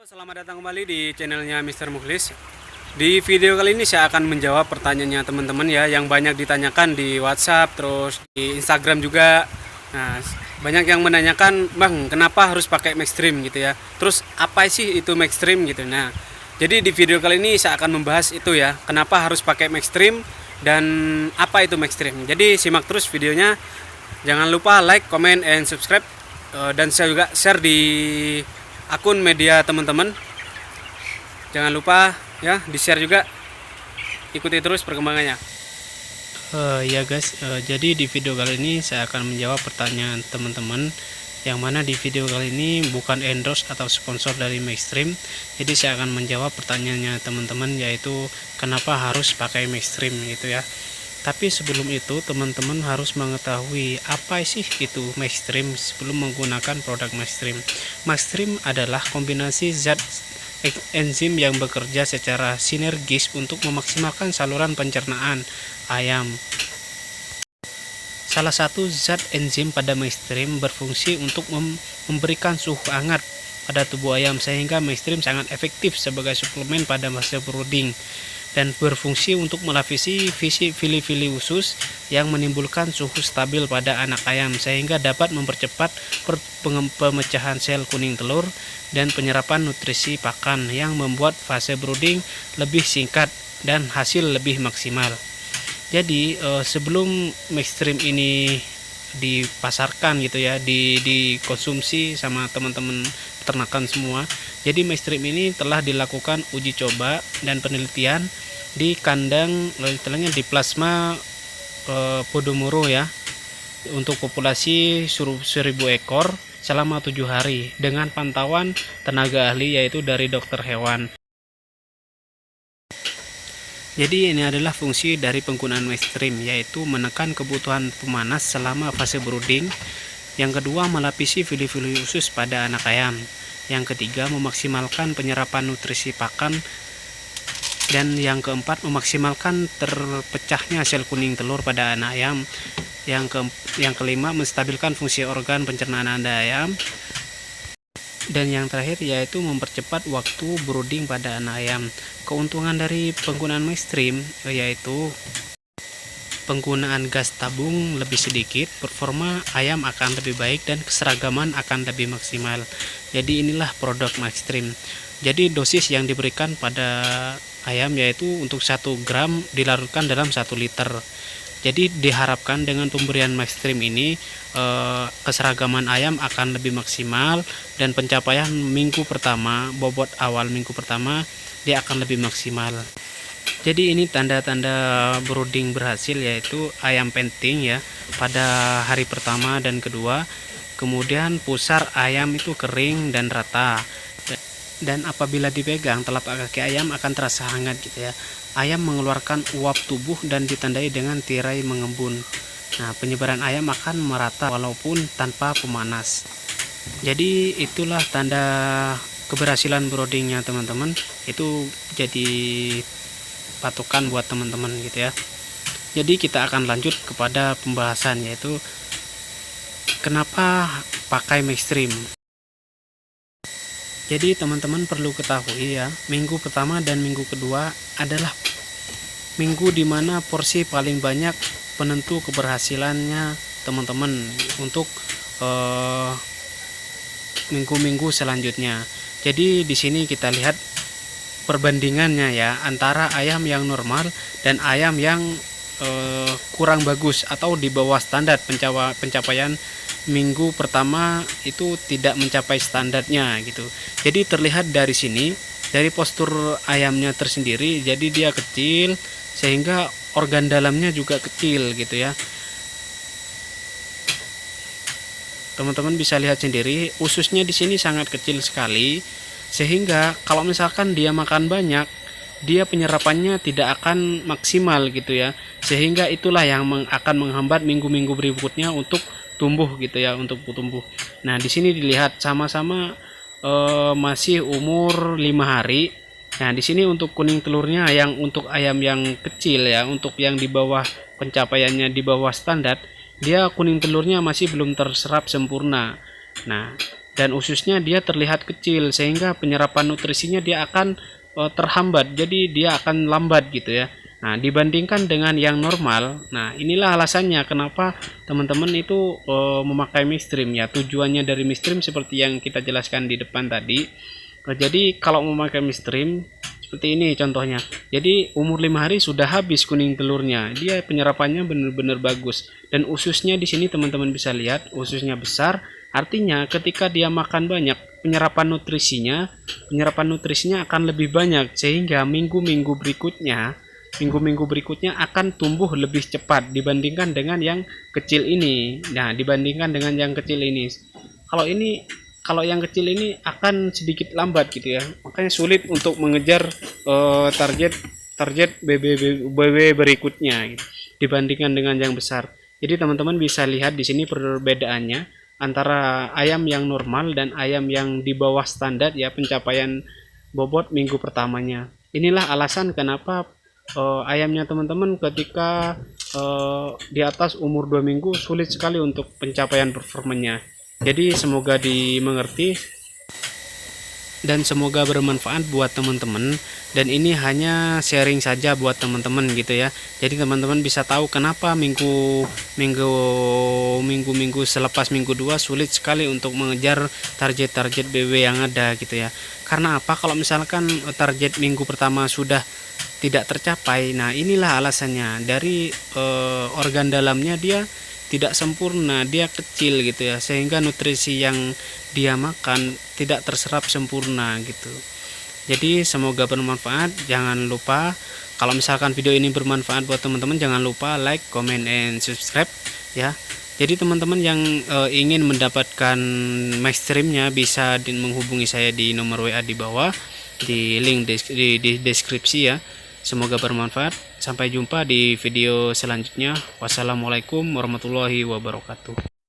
Selamat datang kembali di channelnya Mr. Mukhlis. Di video kali ini saya akan menjawab pertanyaannya teman-teman ya, yang banyak ditanyakan di WhatsApp, terus di Instagram juga. Nah, banyak yang menanyakan, Bang, kenapa harus pakai Maxstream gitu ya? Terus apa sih itu Maxstream gitu? Nah, jadi di video kali ini saya akan membahas itu ya, kenapa harus pakai Maxstream dan apa itu Maxstream. Jadi simak terus videonya. Jangan lupa like, comment, and subscribe. Dan saya juga share di akun media teman-teman. Jangan lupa ya di share juga, ikuti terus perkembangannya. Ya guys, jadi di video kali ini saya akan menjawab pertanyaan teman-teman, yang mana di video kali ini bukan endorse atau sponsor dari Maxstream. Jadi saya akan menjawab pertanyaannya teman-teman, yaitu kenapa harus pakai Maxstream gitu ya. Tapi sebelum itu teman-teman harus mengetahui apa sih itu Maxstream sebelum menggunakan produk Maxstream. Maxstream adalah kombinasi zat enzim yang bekerja secara sinergis untuk memaksimalkan saluran pencernaan ayam. Salah satu zat enzim pada Maxstream berfungsi untuk memberikan suhu hangat pada tubuh ayam, sehingga Maxstream sangat efektif sebagai suplemen pada masa brooding dan berfungsi untuk melapisi fili-fili usus yang menimbulkan suhu stabil pada anak ayam, sehingga dapat mempercepat pemecahan sel kuning telur dan penyerapan nutrisi pakan yang membuat fase brooding lebih singkat dan hasil lebih maksimal. Jadi sebelum Maxstream ini dipasarkan gitu ya, dikonsumsi sama teman-teman peternakan semua, jadi Maxstream ini telah dilakukan uji coba dan penelitian di kandang, istilahnya di plasma Podomoro ya, untuk populasi 1000 ekor selama 7 hari dengan pantauan tenaga ahli, yaitu dari dokter hewan. Jadi ini adalah fungsi dari penggunaan Maxstream, yaitu menekan kebutuhan pemanas selama fase brooding. Yang kedua, melapisi fili-fili usus pada anak ayam. Yang ketiga, memaksimalkan penyerapan nutrisi pakan. Dan yang keempat, memaksimalkan terpecahnya sel kuning telur pada anak ayam. Yang kelima, menstabilkan fungsi organ pencernaan pada ayam. Dan yang terakhir yaitu mempercepat waktu brooding pada anak ayam. Keuntungan dari penggunaan Maxstream yaitu penggunaan gas tabung lebih sedikit, performa ayam akan lebih baik, dan keseragaman akan lebih maksimal. Jadi inilah produk Maxstream. Jadi dosis yang diberikan pada ayam yaitu untuk 1 gram dilarutkan dalam 1 liter. Jadi diharapkan dengan pemberian Maxstream ini keseragaman ayam akan lebih maksimal, dan pencapaian minggu pertama, bobot awal minggu pertama dia akan lebih maksimal. Jadi ini tanda-tanda brooding berhasil, yaitu ayam penting ya pada hari pertama dan kedua. Kemudian pusar ayam itu kering dan rata. Dan apabila dipegang, telapak kaki ayam akan terasa hangat gitu ya. Ayam mengeluarkan uap tubuh dan ditandai dengan tirai mengembun. Nah, penyebaran ayam akan merata walaupun tanpa pemanas. Jadi itulah tanda keberhasilan broodingnya teman-teman. Itu jadi patokan buat teman-teman gitu ya. Jadi kita akan lanjut kepada pembahasan, yaitu kenapa pakai Maxstream. Jadi teman-teman perlu ketahui ya, minggu pertama dan minggu kedua adalah minggu dimana porsi paling banyak penentu keberhasilannya teman-teman untuk minggu-minggu selanjutnya. Jadi di sini kita lihat perbandingannya ya, antara ayam yang normal dan ayam yang kurang bagus atau di bawah standar. Pencapaian minggu pertama itu tidak mencapai standarnya gitu. Jadi terlihat dari sini, dari postur ayamnya tersendiri, jadi dia kecil sehingga organ dalamnya juga kecil gitu ya. Teman-teman bisa lihat sendiri, ususnya di sini sangat kecil sekali, sehingga kalau misalkan dia makan banyak, dia penyerapannya tidak akan maksimal gitu ya, sehingga itulah yang akan menghambat minggu-minggu berikutnya untuk tumbuh gitu ya, untuk tumbuh. Nah di sini dilihat sama-sama masih umur 5 hari. Nah di sini untuk kuning telurnya, yang untuk ayam yang kecil ya, untuk yang di bawah pencapaiannya di bawah standar, dia kuning telurnya masih belum terserap sempurna. Nah dan ususnya dia terlihat kecil sehingga penyerapan nutrisinya dia akan terhambat, jadi dia akan lambat gitu ya. Nah, dibandingkan dengan yang normal, nah inilah alasannya kenapa teman-teman itu memakai midstream ya. Tujuannya dari midstream seperti yang kita jelaskan di depan tadi. Jadi kalau memakai midstream seperti ini contohnya. Jadi umur 5 hari sudah habis kuning telurnya. Dia penyerapannya benar-benar bagus. Dan ususnya di sini teman-teman bisa lihat, ususnya besar. Artinya ketika dia makan banyak, penyerapan nutrisinya akan lebih banyak sehingga minggu-minggu berikutnya akan tumbuh lebih cepat dibandingkan dengan yang kecil ini. Nah, dibandingkan dengan yang kecil ini. Kalau yang kecil ini akan sedikit lambat gitu ya. Makanya sulit untuk mengejar target BB berikutnya gitu, dibandingkan dengan yang besar. Jadi teman-teman bisa lihat di sini perbedaannya antara ayam yang normal dan ayam yang di bawah standar ya, pencapaian bobot minggu pertamanya. Inilah alasan kenapa ayamnya teman-teman ketika di atas umur 2 minggu sulit sekali untuk pencapaian performanya. Jadi semoga dimengerti dan semoga bermanfaat buat teman-teman, dan ini hanya sharing saja buat teman-teman gitu ya. Jadi teman-teman bisa tahu kenapa minggu selepas minggu 2 sulit sekali untuk mengejar target-target BW yang ada gitu ya. Karena apa? Kalau misalkan target minggu pertama sudah tidak tercapai, nah inilah alasannya. Dari organ dalamnya dia tidak sempurna, dia kecil gitu ya, sehingga nutrisi yang dia makan tidak terserap sempurna gitu. Jadi semoga bermanfaat. Jangan lupa kalau misalkan video ini bermanfaat buat teman-teman, jangan lupa like, comment, and subscribe ya. Jadi teman-teman yang ingin mendapatkan MyStream-nya bisa menghubungi saya di nomor WA di bawah, di link di deskripsi ya. Semoga bermanfaat. Sampai jumpa di video selanjutnya. Wassalamualaikum warahmatullahi wabarakatuh.